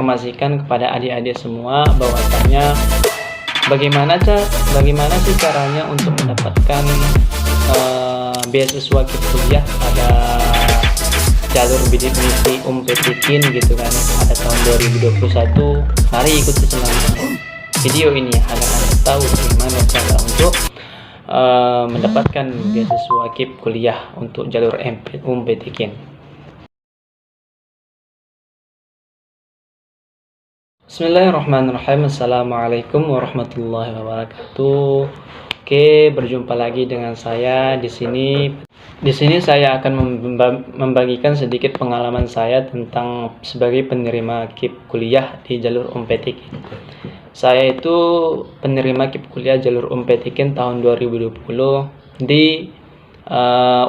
informasikan kepada adik-adik semua bahwasanya bagaimana sih caranya untuk mendapatkan beasiswa KIP kuliah pada jalur bidik misi Umpetikin gitu kan pada tahun 2021. Mari ikuti selanjutnya video ini agar Anda tahu bagaimana cara untuk mendapatkan beasiswa KIP kuliah untuk jalur Umpetikin. Bismillahirrahmanirrahim. Assalamualaikum warahmatullahi wabarakatuh. Oke, berjumpa lagi dengan saya di sini. Di sini saya akan membagikan sedikit pengalaman saya tentang sebagai penerima KIP kuliah di jalur Umpetikin. Saya itu penerima KIP kuliah jalur Umpetikin tahun 2020 di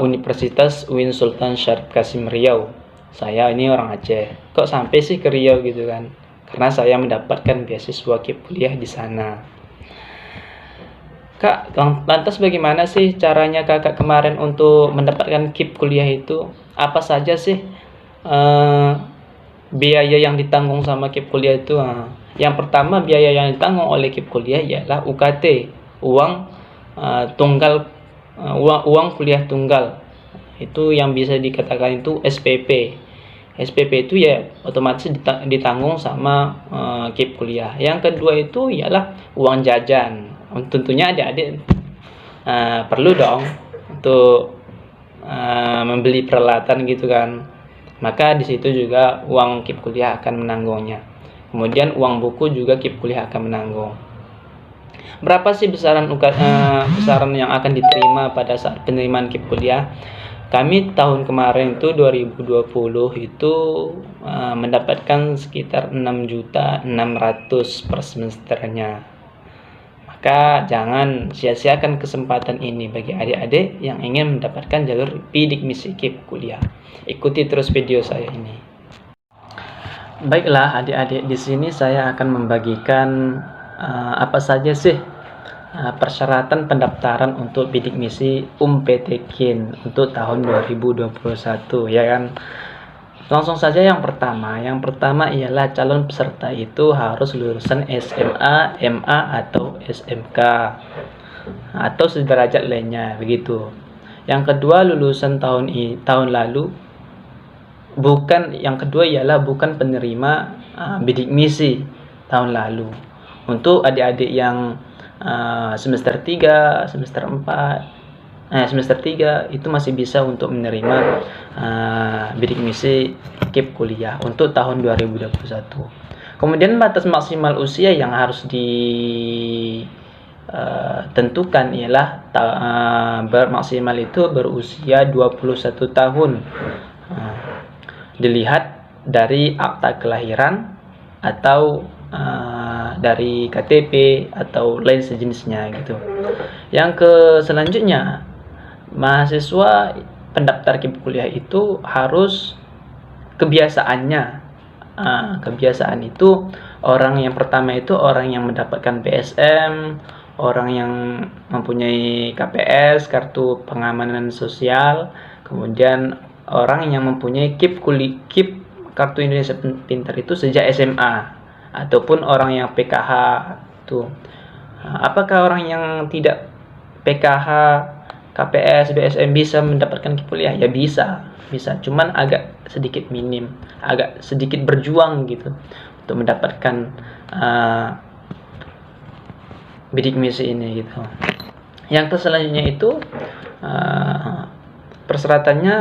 Universitas UIN Sultan Syarif Qasim Riau. Saya ini orang Aceh. Kok sampai sih ke Riau gitu kan? Karena saya mendapatkan beasiswa KIP kuliah di sana. Kak, lantas bagaimana sih caranya kakak kemarin untuk mendapatkan KIP kuliah itu? Apa saja sih biaya yang ditanggung sama KIP kuliah itu? Yang pertama, biaya yang ditanggung oleh KIP kuliah ialah UKT, uang kuliah tunggal. Itu yang bisa dikatakan itu SPP. SPP itu ya otomatis ditanggung sama KIP kuliah. Yang kedua itu ialah uang jajan. Tentunya adik-adik perlu dong untuk membeli peralatan gitu kan. Maka di situ juga uang KIP kuliah akan menanggungnya. Kemudian uang buku juga KIP kuliah akan menanggung. Berapa sih besaran yang akan diterima pada saat penerimaan KIP kuliah? Kami tahun kemarin itu 2020 itu mendapatkan sekitar 6.600.000 per semesternya. Maka jangan sia-siakan kesempatan ini bagi adik-adik yang ingin mendapatkan jalur bidik misi KIP kuliah. Ikuti terus video saya ini. Baiklah adik-adik, di sini saya akan membagikan apa saja sih persyaratan pendaftaran untuk bidik misi Umpetikin untuk tahun 2021 ya kan. Langsung saja yang pertama ialah calon peserta itu harus lulusan SMA, MA atau SMK atau sederajat lainnya begitu. Yang kedua lulusan tahun lalu. Yang kedua ialah bukan penerima bidik misi tahun lalu. Untuk adik-adik yang semester 3, semester 4, semester 3 itu masih bisa untuk menerima bidik misi KIP kuliah untuk tahun 2021. Kemudian batas maksimal usia yang harus ditentukan ialah maksimal itu berusia 21 tahun. Dilihat dari akta kelahiran atau dari KTP atau lain sejenisnya gitu. Selanjutnya mahasiswa pendaftar KIP kuliah itu harus kebiasaan itu orang yang pertama itu orang yang mendapatkan PSM, orang yang mempunyai KPS, kartu pengamanan sosial, kemudian orang yang mempunyai KIP kartu Indonesia Pintar itu sejak SMA, ataupun orang yang PKH tuh. Apakah orang yang tidak PKH, KPS, BSM bisa mendapatkan KIP kuliah? Ya bisa, cuman agak sedikit minim, agak sedikit berjuang gitu untuk mendapatkan bidik misi ini gitu. Yang selanjutnya itu persyaratannya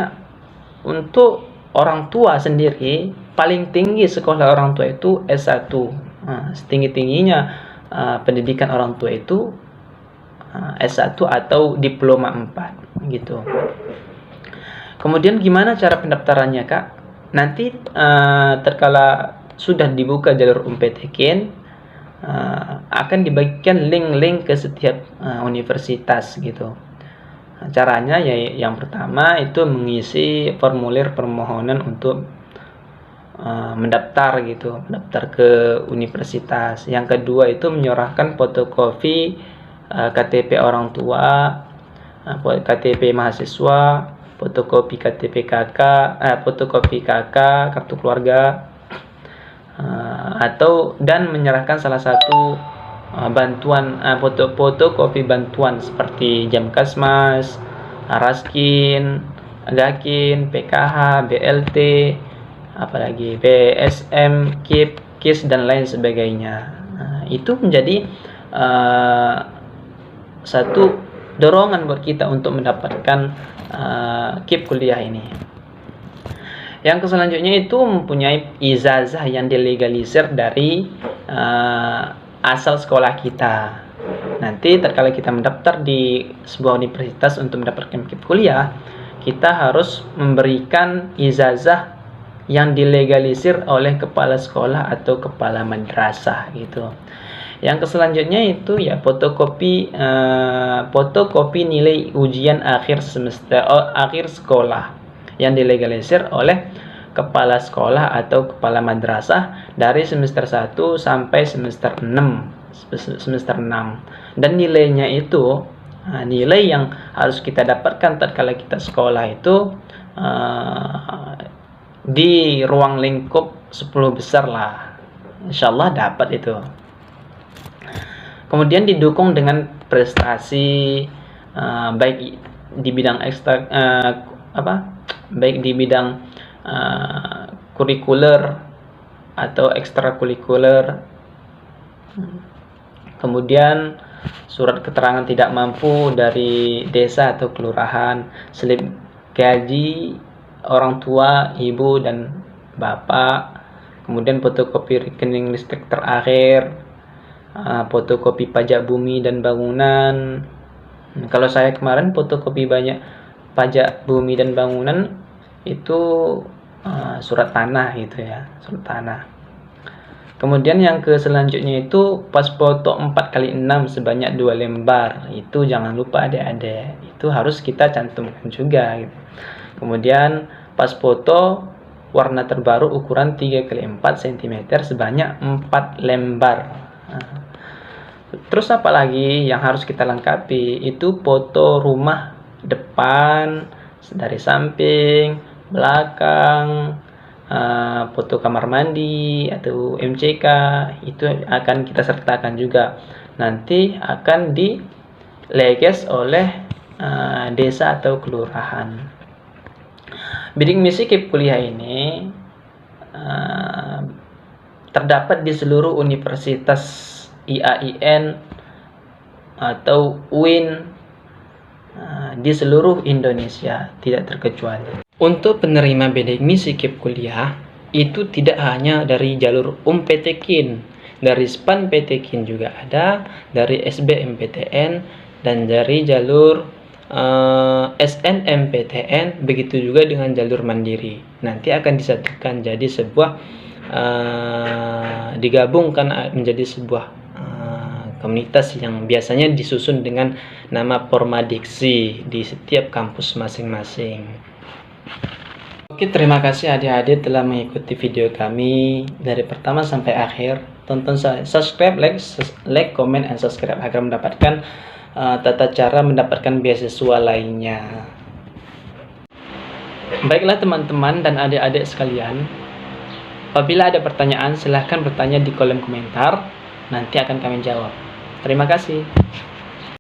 untuk orang tua sendiri. Paling tinggi sekolah orang tua itu S1. Setinggi-tingginya pendidikan orang tua itu S1 atau diploma 4 gitu. Kemudian gimana cara pendaftarannya, Kak? Nanti terkala sudah dibuka jalur Umpetikin, akan dibagikan link-link ke setiap universitas gitu. Caranya ya yang pertama itu mengisi formulir permohonan untuk mendaftar ke universitas. Yang kedua itu menyerahkan fotokopi KTP orang tua, KTP mahasiswa, fotokopi KTP KK, fotokopi KK, kartu keluarga, dan menyerahkan salah satu bantuan fotokopi bantuan seperti Jamkasmas, Raskin, Gakin, PKH, BLT, apalagi BSM, KIP, KIS dan lain sebagainya. Itu menjadi satu dorongan buat kita untuk mendapatkan KIP kuliah ini. Yang selanjutnya itu mempunyai ijazah yang dilegalisir dari asal sekolah kita. Nanti tatkala kita mendaftar di sebuah universitas untuk mendapatkan KIP kuliah, kita harus memberikan ijazah yang dilegalisir oleh kepala sekolah atau kepala madrasah gitu. Yang selanjutnya itu ya fotokopi nilai ujian akhir semester akhir sekolah yang dilegalisir oleh kepala sekolah atau kepala madrasah dari semester 1 sampai semester 6 dan nilainya itu nilai yang harus kita dapatkan tatkala kita sekolah itu di ruang lingkup 10 besar lah, insyaallah dapat itu. Kemudian didukung dengan prestasi baik di bidang baik di bidang kurikuler atau ekstrakurikuler. Kemudian surat keterangan tidak mampu dari desa atau kelurahan, slip gaji orang tua, ibu dan bapak, kemudian fotokopi rekening listrik terakhir, fotokopi pajak bumi dan bangunan. Kalau saya kemarin fotokopi banyak pajak bumi dan bangunan itu surat tanah gitu ya, surat tanah. Kemudian yang selanjutnya itu pas foto 4x6 sebanyak 2 lembar. Itu jangan lupa adik-adik, itu harus kita cantumkan juga gitu. Kemudian pas foto warna terbaru ukuran 3x4 cm sebanyak 4 lembar. Terus apa lagi yang harus kita lengkapi? Itu foto rumah depan, dari samping, belakang, foto kamar mandi atau MCK, itu akan kita sertakan juga. Nanti akan dileges oleh desa atau kelurahan. Bidik misi KIP kuliah ini terdapat di seluruh universitas IAIN atau UIN di seluruh Indonesia, tidak terkecuali. Untuk penerima bidik misi KIP kuliah itu tidak hanya dari jalur PTKIN, dari SPAN PTKIN juga ada, dari SBMPTN dan dari jalur SNMPTN, begitu juga dengan jalur mandiri. Nanti akan disatukan jadi sebuah digabungkan menjadi sebuah komunitas yang biasanya disusun dengan nama Pormadiksi di setiap kampus masing-masing. Oke, terima kasih adik-adik telah mengikuti video kami dari pertama sampai akhir. Tonton subscribe, like, comment, and subscribe agar mendapatkan tata cara mendapatkan beasiswa lainnya. Baiklah teman-teman dan adik-adik sekalian, apabila ada pertanyaan silahkan bertanya di kolom komentar, nanti akan kami jawab. Terima kasih.